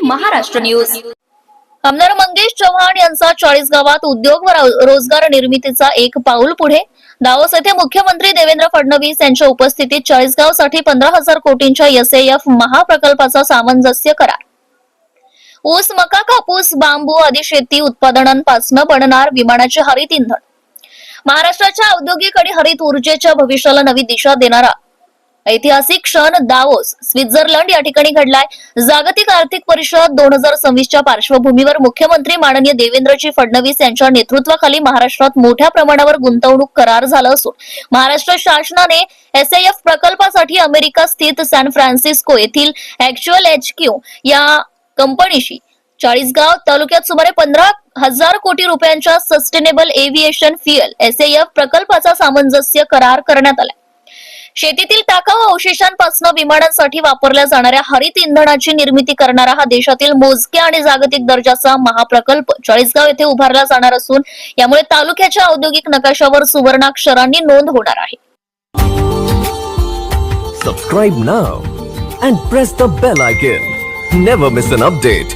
Maharashtra news. आमदार मंगेश चव्हाण यांचा 40 गावात उद्योग व रोजगार निर्मितीचा एक पाऊल पुढे। दावोस येथे मुख्यमंत्री देवेंद्र फडणवीस यांच्या उपस्थितीत 40 गावसाठी 15,000 कोटींच्या SAF महाप्रकल्पाचा सामंजस्य करार। ऊस, मका, कापूस, बांबू आदी शेती उत्पादनांपासून बनणार विमानाचे हरित इंधन। महाराष्ट्राच्या औद्योगिक आणि हरित ऊर्जेच्या भविष्याला नवी दिशा देणारा ऐतिहासिक क्षण दावोस, स्वित्झर्लंड या ठिकाणी घडलाय। जागतिक आर्थिक परिषद 2026च्या पार्श्वभूमीवर मुख्यमंत्री माननीय देवेंद्रजी फडणवीस यांच्या नेतृत्वाखाली महाराष्ट्रात मोठ्या प्रमाणावर गुंतवणूक करार झाला असून महाराष्ट्र शासनाने SAF प्रकल्पासाठी अमेरिका स्थित सॅन फ्रान्सिस्को येथील ऍक्च्युअल HQ या कंपनीशी 40 गाव तालुक्यात सुमारे 15,000 कोटी रुपयांच्या सस्टेनेबल एव्हिएशन फ्युएल SAF प्रकल्पाचा सामंजस्य करार करण्यात आला। शेतीतील टाकाऊ अवशेषांपासून विमानांसाठी वापरल्या जाणाऱ्या हरित इंधनाची निर्मिती करणारा हा देशातील मोजक्या आणि जागतिक दर्जाचा महाप्रकल्प 40 गाव येथे उभारला जाणार असून यामुळे तालुक्याच्या औद्योगिक नकाशावर सुवर्णाक्षरांनी नोंद होणार आहे। Subscribe now and press the bell icon. Never miss an update.